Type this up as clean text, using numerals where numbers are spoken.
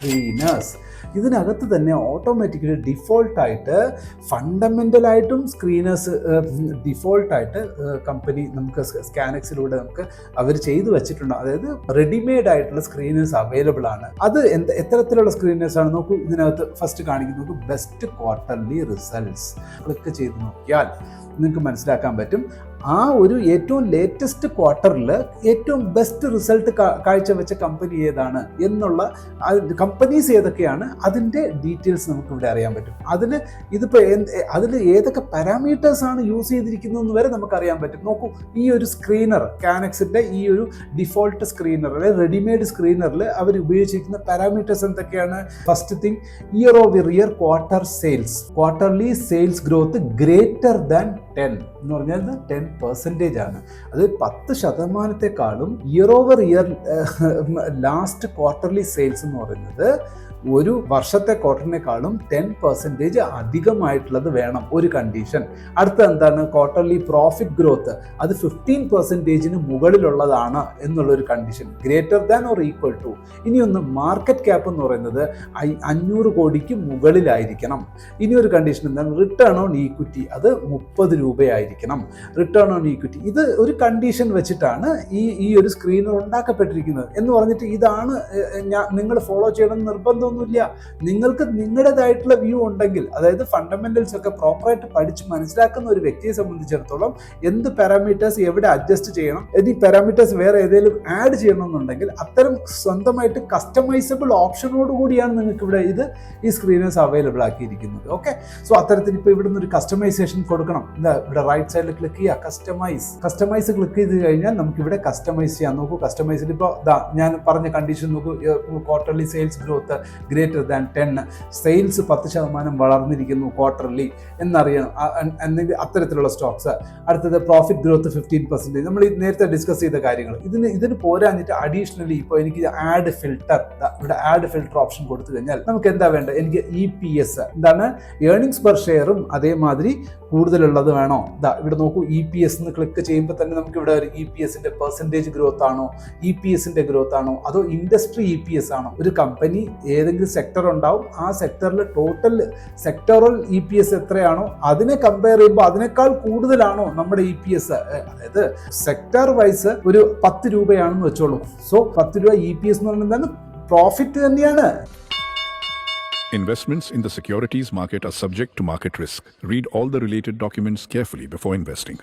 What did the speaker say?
Screeners. ഇതിനകത്ത് തന്നെ automatically ഡിഫോൾട്ടായിട്ട് ഫണ്ടമെൻ്റലായിട്ടും screeners ഡിഫോൾട്ടായിട്ട് company നമുക്ക് സ്കാനക്സിലൂടെ നമുക്ക് അവർ ചെയ്തു വെച്ചിട്ടുണ്ട്. അതായത് റെഡിമെയ്ഡ് ആയിട്ടുള്ള സ്ക്രീനേഴ്സ് അവൈലബിൾ ആണ്. അത് എത്തരത്തിലുള്ള സ്ക്രീനേഴ്സ് ആണ് നോക്കൂ. ഇതിനകത്ത് ഫസ്റ്റ് കാണിക്കുന്നത് നോക്കൂ, ബെസ്റ്റ് ക്വാർട്ടർലി റിസൾട്ട്സ്. ക്ലിക്ക് ചെയ്ത് നോക്കിയാൽ നിങ്ങൾക്ക് മനസ്സിലാക്കാൻ പറ്റും ആ ഒരു ഏറ്റവും ലേറ്റസ്റ്റ് ക്വാർട്ടറിൽ ഏറ്റവും ബെസ്റ്റ് റിസൾട്ട് കാഴ്ചവെച്ച കമ്പനി ഏതാണ് എന്നുള്ള കമ്പനീസ് ഏതൊക്കെയാണ് അതിൻ്റെ ഡീറ്റെയിൽസ് നമുക്ക് ഇവിടെ അറിയാൻ പറ്റും. അതിൽ ഏതൊക്കെ പാരാമീറ്റേഴ്സ് ആണ് യൂസ് ചെയ്തിരിക്കുന്നതെന്ന് വരെ നമുക്ക് അറിയാൻ പറ്റും. നോക്കൂ, ഈ ഒരു സ്ക്രീനർ കാനക്സിൻ്റെ ഈ ഒരു ഡിഫോൾട്ട് സ്ക്രീനർ റെഡിമെയ്ഡ് സ്ക്രീനറിൽ അവർ ഉപയോഗിച്ചിരിക്കുന്ന പാരാമീറ്റേഴ്സ് എന്തൊക്കെയാണ്? First thing, year over year quarterly sales growth greater than 10 എന്ന് പറഞ്ഞാൽ 10% ആണ്. അത് 10%-ക്കാളും year over year last quarterly sales എന്ന് പറയുന്നത് ഒരു വർഷത്തെ ക്വാർട്ടറിനേക്കാളും 10% അധികമായിട്ടുള്ളത് വേണം, ഒരു കണ്ടീഷൻ. അടുത്ത എന്താണ്? ക്വാർട്ടർലി പ്രോഫിറ്റ് ഗ്രോത്ത് അത് 15% മുകളിലുള്ളതാണ് എന്നുള്ളൊരു condition, greater than or equal to. ഇനിയൊന്ന് മാർക്കറ്റ് ക്യാപ്പ് എന്ന് പറയുന്നത് 500 കോടിക്ക് മുകളിലായിരിക്കണം. ഇനിയൊരു കണ്ടീഷൻ എന്താണ്? റിട്ടേൺ ഓൺ ഈക്വിറ്റി അത് 30 രൂപയായിരിക്കണം. റിട്ടേൺ ഓൺ ഈക്വിറ്റി ഇത് ഒരു കണ്ടീഷൻ വെച്ചിട്ടാണ് ഈ ഒരു സ്ക്രീനർ ഉണ്ടാക്കപ്പെട്ടിരിക്കുന്നത് എന്ന് പറഞ്ഞിട്ട് ഇതാണ് നിങ്ങൾ ഫോളോ ചെയ്യണം നിർബന്ധം ഒന്നുമില്ല. നിങ്ങൾക്ക് നിങ്ങളുടേതായിട്ടുള്ള വ്യൂ ഉണ്ടെങ്കിൽ, അതായത് ഫണ്ടമെന്റൽസ് ഒക്കെ പ്രോപ്പറായിട്ട് പഠിച്ച് മനസ്സിലാക്കുന്ന ഒരു വ്യക്തിയെ സംബന്ധിച്ചിടത്തോളം എന്ത് പാരാമീറ്റേഴ്സ് എവിടെ അഡ്ജസ്റ്റ് ചെയ്യണം, ഈ പാരാമീറ്റേഴ്സ് വേറെ ഏതെങ്കിലും ആഡ് ചെയ്യണമെന്നുണ്ടെങ്കിൽ അത്തരം സ്വന്തമായിട്ട് കസ്റ്റമൈസബിൾ ഓപ്ഷനോട് കൂടിയാണ് നിങ്ങൾക്ക് ഇവിടെ ഈ സ്ക്രീനേഴ്സ് അവൈലബിൾ ആക്കിയിരിക്കുന്നത്. ഓക്കെ, സോ അത്തരത്തിൽ ഇപ്പോൾ ഇവിടുന്ന് ഒരു കസ്റ്റമൈസേഷൻ കൊടുക്കണം. ഇവിടെ റൈറ്റ് സൈഡിൽ ക്ലിക്ക് ചെയ്യുക, കസ്റ്റമൈസ് ക്ലിക്ക് ചെയ്ത് കഴിഞ്ഞാൽ നമുക്ക് ഇവിടെ കസ്റ്റമൈസ് ചെയ്യാൻ. നോക്കൂ, കസ്റ്റമൈസിൽ ഇപ്പോൾ ഞാൻ പറഞ്ഞ കണ്ടീഷൻ നോക്കൂ, quarterly sales growth greater than 10, sales 10% വളർന്നിരിക്കുന്നു ക്വാർട്ടർലി എന്നറിയണം, അത്തരത്തിലുള്ള സ്റ്റോക്സ്. അടുത്തത് പ്രോഫിറ്റ് ഗ്രോത്ത് 15%. നമ്മൾ നേരത്തെ ഡിസ്കസ് ചെയ്ത കാര്യങ്ങൾ. ഇതിന് പോരാഞ്ഞിട്ട് അഡീഷണലി ഇപ്പോൾ എനിക്ക് ആഡ് ഫിൽട്ടർ, ഇവിടെ ആഡ് ഫിൽട്ടർ ഓപ്ഷൻ കൊടുത്തു കഴിഞ്ഞാൽ നമുക്ക് എന്താ വേണ്ടത്? എനിക്ക് EPS എന്താണ്, ഏർണിങ്സ് പെർ ഷെയറും അതേമാതിരി കൂടുതലുള്ളത് വേണോ? ഇവിടെ നോക്കൂ, EPS എന്ന് ക്ലിക്ക് ചെയ്യുമ്പോൾ തന്നെ നമുക്ക് ഇവിടെ ഒരു EPSന്റെ പെർസെൻറ്റേജ് ഗ്രോത്ത് ആണോ, EPSന്റെ ഗ്രോത്ത് ആണോ, അതോ ഇൻഡസ്ട്രി EPS ആണോ? ഒരു കമ്പനി ഏതെങ്കിലും സെക്ടർ ഉണ്ടാവും, ആ സെക്ടറിൽ ടോട്ടൽ സെക്ടറൽ EPS എത്രയാണോ അതിനെ കമ്പയർ ചെയ്യുമ്പോൾ അതിനേക്കാൾ കൂടുതലാണോ നമ്മുടെ EPS? അതായത് സെക്ടർ വൈസ് ഒരു 10 രൂപയാണെന്ന് വെച്ചോളൂ. സോ 10 രൂപ EPS എന്ന് പറയുന്നത് എന്താണ്? പ്രോഫിറ്റ് തന്നെയാണ്. Investments in the securities market are subject to market risk. Read all the related documents carefully before investing.